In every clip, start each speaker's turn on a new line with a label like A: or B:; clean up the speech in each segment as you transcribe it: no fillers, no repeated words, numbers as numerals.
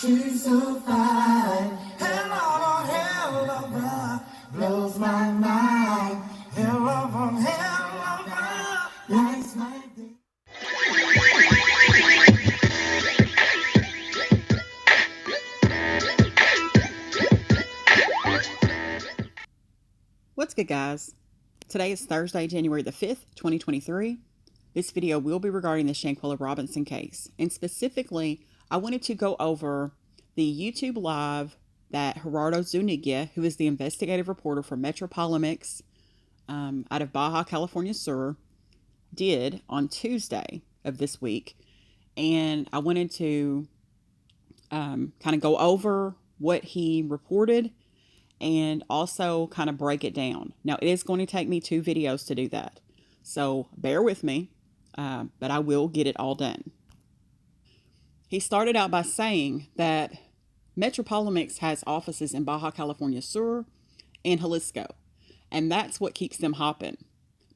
A: She's so fine. Hell of her blows my mind. Hell of her lights my day.
B: What's good, guys? Today is Thursday, January the 5th, 2023. This video will be regarding the Shanquella Robinson case, and specifically, I wanted to go over the YouTube live that Gerardo Zuñiga, who is the investigative reporter for MetropoliMX out of Baja, California Sur, did on Tuesday of this week. And I wanted to kind of go over what he reported and also kind of break it down. Now, it is going to take me 2 videos to do that, so bear with me, but I will get it all done. He started out by saying that MetropoliMX has offices in Baja California Sur and Jalisco, and that's what keeps them hopping.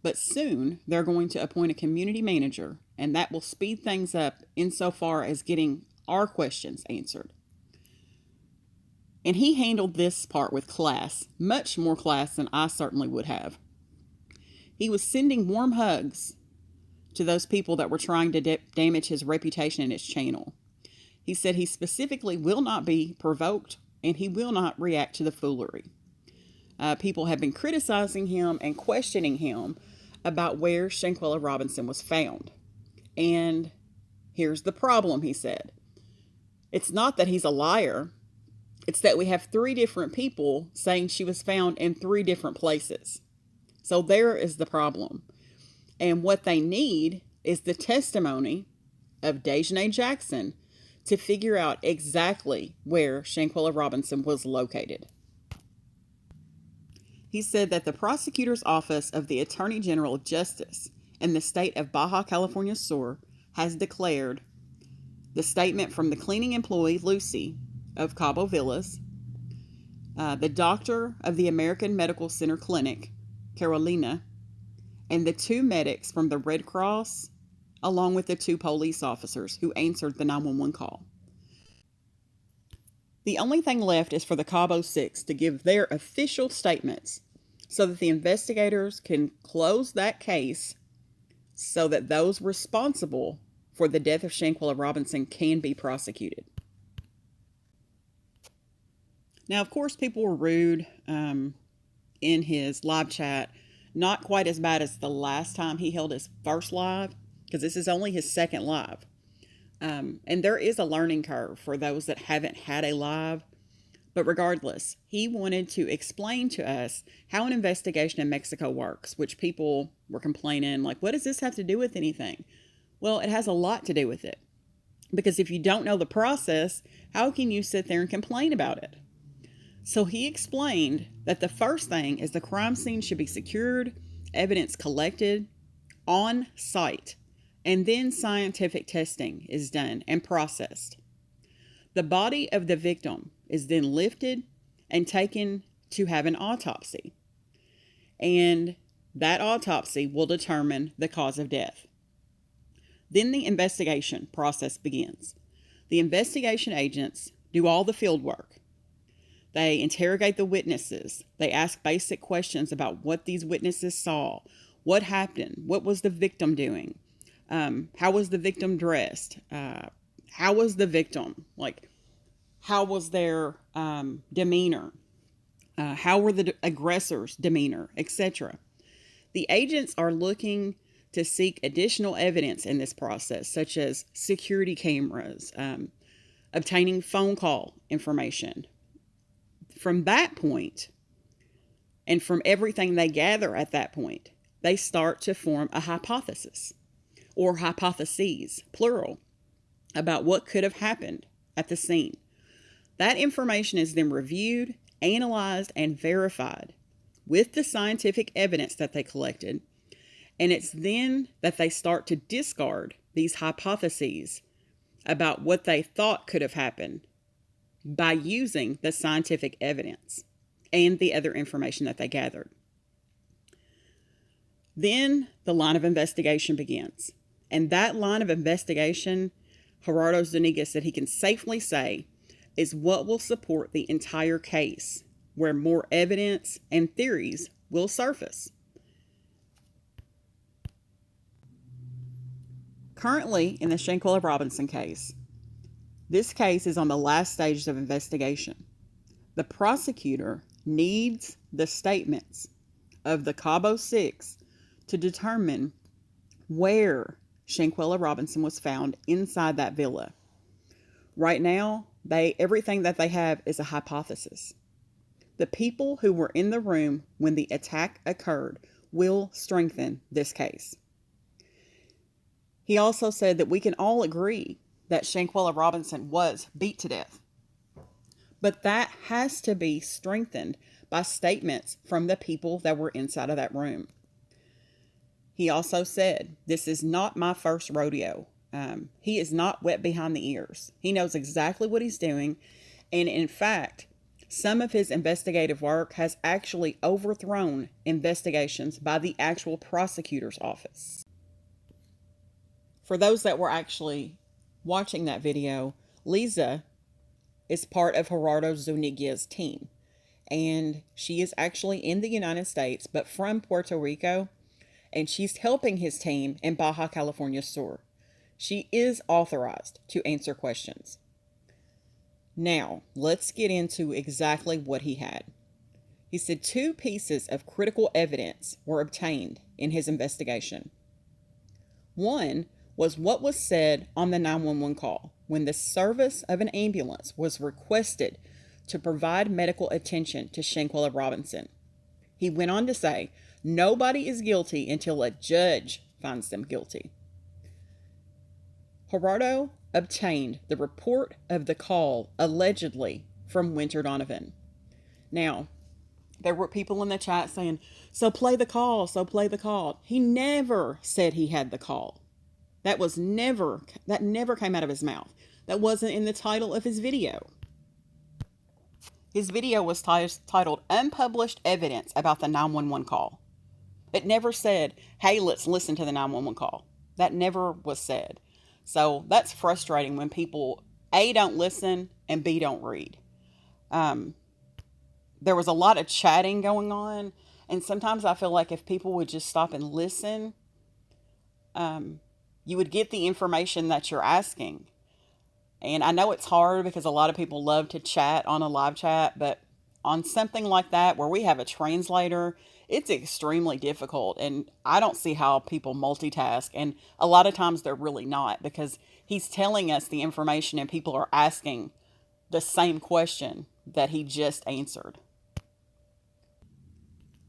B: But soon, they're going to appoint a community manager, and that will speed things up insofar as getting our questions answered. And he handled this part with class, much more class than I certainly would have. He was sending warm hugs to those people that were trying to damage his reputation and his channel. He said he specifically will not be provoked and he will not react to the foolery. People have been criticizing him and questioning him about where Shanquella Robinson was found. And here's the problem, he said. It's not that he's a liar. It's that we have 3 different people saying she was found in 3 different places. So there is the problem. And what they need is the testimony of Daejhanae Jackson to figure out exactly where Shanquella Robinson was located. He said that the prosecutor's office of the Attorney General of Justice in the state of Baja California Sur has declared the statement from the cleaning employee, Lucy, of Cabo Villas, the doctor of the American Medical Center Clinic, Carolina, and the 2 medics from the Red Cross, along with the 2 police officers who answered the 911 call. The only thing left is for the Cabo 6 to give their official statements so that the investigators can close that case so that those responsible for the death of Shanquella Robinson can be prosecuted. Now, of course, people were rude in his live chat. Not quite as bad as the last time he held his first live, because this is only his second live. And there is a learning curve for those that haven't had a live. But regardless, he wanted to explain to us how an investigation in Mexico works, which people were complaining, like, what does this have to do with anything? Well, it has a lot to do with it. Because if you don't know the process, how can you sit there and complain about it? So he explained that the first thing is the crime scene should be secured, evidence collected on site, and then scientific testing is done and processed. The body of the victim is then lifted and taken to have an autopsy. And that autopsy will determine the cause of death. Then the investigation process begins. The investigation agents do all the field work. They interrogate the witnesses. They ask basic questions about what these witnesses saw, what happened, what was the victim doing, how was the victim dressed, how was the victim, how was their demeanor, how were the aggressors' demeanor, etc. The agents are looking to seek additional evidence in this process, such as security cameras, obtaining phone call information. From that point, and from everything they gather at that point, they start to form a hypothesis, or hypotheses, plural, about what could have happened at the scene. That information is then reviewed, analyzed, and verified with the scientific evidence that they collected, and it's then that they start to discard these hypotheses about what they thought could have happened by using the scientific evidence and the other information that they gathered. Then the line of investigation begins. And that line of investigation, Gerardo Zuñiga said he can safely say is what will support the entire case, where more evidence and theories will surface. Currently, in the Shanquella Robinson case, this case is on the last stages of investigation. The prosecutor needs the statements of the Cabo Six to determine where Shanquella Robinson was found inside that villa. Right now, everything that they have is a hypothesis. The people who were in the room when the attack occurred will strengthen this case. He also said that we can all agree that Shanquella Robinson was beat to death. But that has to be strengthened by statements from the people that were inside of that room. He also said, "This is not my first rodeo." He is not wet behind the ears. He knows exactly what he's doing. And in fact, some of his investigative work has actually overthrown investigations by the actual prosecutor's office. For those that were actually watching that video, Lisa is part of Gerardo Zuñiga's team. And she is actually in the United States, but from Puerto Rico. And she's helping his team in Baja, California Sur. She is authorized to answer questions. Now, let's get into exactly what he had. He said 2 pieces of critical evidence were obtained in his investigation. One was what was said on the 911 call when the service of an ambulance was requested to provide medical attention to Shanquella Robinson. He went on to say, "Nobody is guilty until a judge finds them guilty." Gerardo obtained the report of the call allegedly from Wenter Donovan. Now, there were people in the chat saying, so play the call. He never said he had the call. That never came out of his mouth. That wasn't in the title of his video. His video was titled Unpublished Evidence About the 911 Call. It never said, hey, let's listen to the 911 call. That never was said. So that's frustrating when people, A, don't listen, and B, don't read. There was a lot of chatting going on, and sometimes I feel like if people would just stop and listen, you would get the information that you're asking. And I know it's hard because a lot of people love to chat on a live chat, but on something like that where we have a translator, it's extremely difficult. And I don't see how people multitask. And a lot of times they're really not, because he's telling us the information and people are asking the same question that he just answered.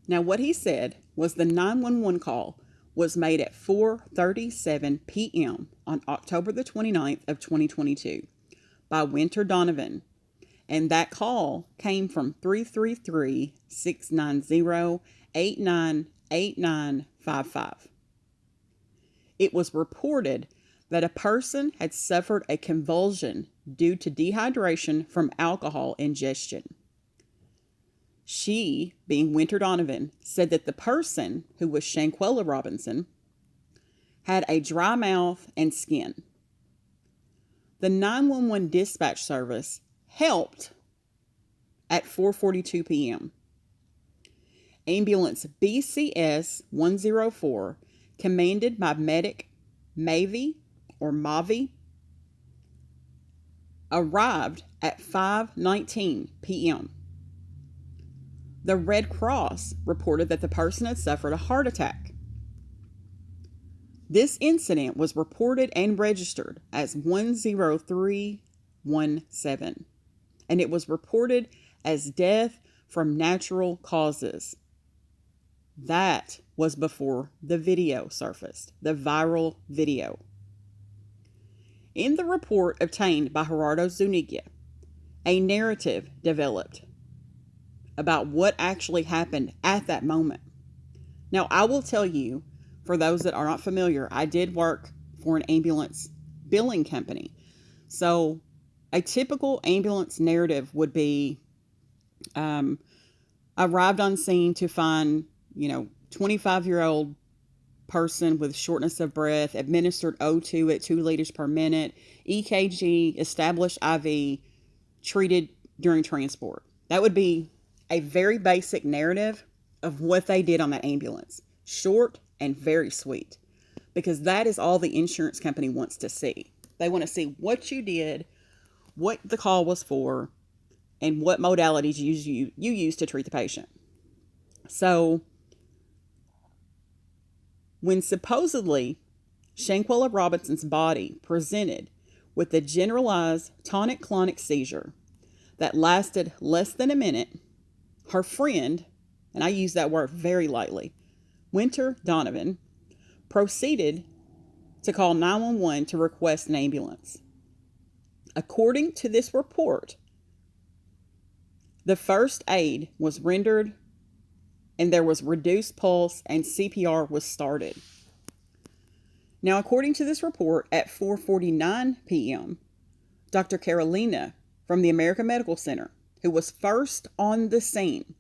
B: Now, what he said was the 911 call was made at 4:37 p.m. on October the 29th of 2022 by Wenter Donovan. And that call came from 333-690-898955. It was reported that a person had suffered a convulsion due to dehydration from alcohol ingestion. She, being Wenter Donovan, said that the person, who was Shanquella Robinson, had a dry mouth and skin. The 911 dispatch service helped at 4:42 p.m. Ambulance BCS 104, commanded by Medic Mavi, arrived at 5:19 p.m. The Red Cross reported that the person had suffered a heart attack. This incident was reported and registered as 10317, and it was reported as death from natural causes. That was before the video surfaced, the viral video. In the report obtained by Gerardo Zuñiga, a narrative developed about what actually happened at that moment. Now, I will tell you, for those that are not familiar, I did work for an ambulance billing company. So a typical ambulance narrative would be, arrived on scene to find, 25-year-old person with shortness of breath, administered O2 at 2 liters per minute, EKG, established IV, treated during transport. That would be a very basic narrative of what they did on that ambulance. Short and very sweet. Because that is all the insurance company wants to see. They want to see what you did, what the call was for, and what modalities you use to treat the patient. So, when supposedly Shanquella Robinson's body presented with a generalized tonic-clonic seizure that lasted less than a minute, her friend, and I use that word very lightly, Wenter Donovan, proceeded to call 911 to request an ambulance. According to this report, the first aid was rendered and there was reduced pulse and CPR was started. Now, according to this report, at 4:49 p.m., Dr. Carolina from the American Medical Center, who was first on the scene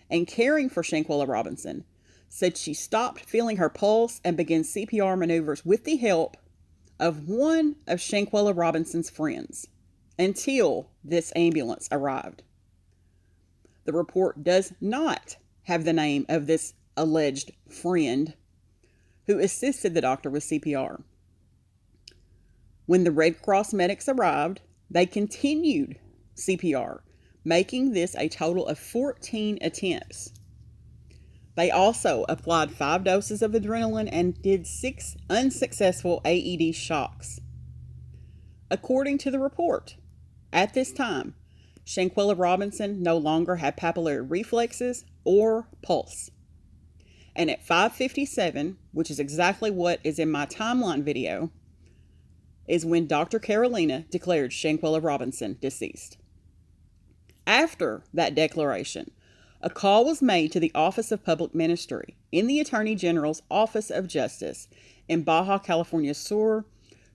B: and caring for Shanquella Robinson, said she stopped feeling her pulse and began CPR maneuvers with the help of one of Shanquella Robinson's friends until this ambulance arrived. The report does not have the name of this alleged friend who assisted the doctor with CPR. When the Red Cross medics arrived, they continued CPR, making this a total of 14 attempts. They also applied 5 doses of adrenaline and did 6 unsuccessful AED shocks. According to the report, at this time, Shanquella Robinson no longer had papillary reflexes or pulse. And at 5:57, which is exactly what is in my timeline video, is when Dr. Carolina declared Shanquella Robinson deceased. After that declaration, a call was made to the Office of Public Ministry in the Attorney General's Office of Justice in Baja, California Sur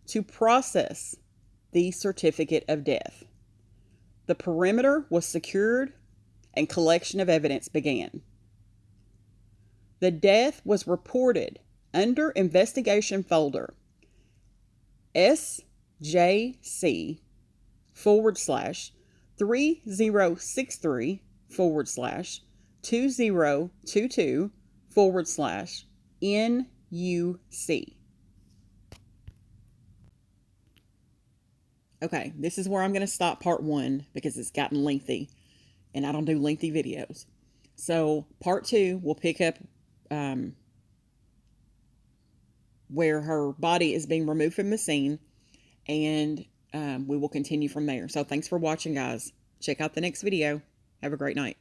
B: to process the certificate of death. The perimeter was secured and collection of evidence began. The death was reported under investigation folder SJC/3063/2022/NUC. Okay, this is where I'm going to stop part 1 because it's gotten lengthy and I don't do lengthy videos. So part 2 will pick up where her body is being removed from the scene, and we will continue from there. So thanks for watching, guys. Check out the next video. Have a great night.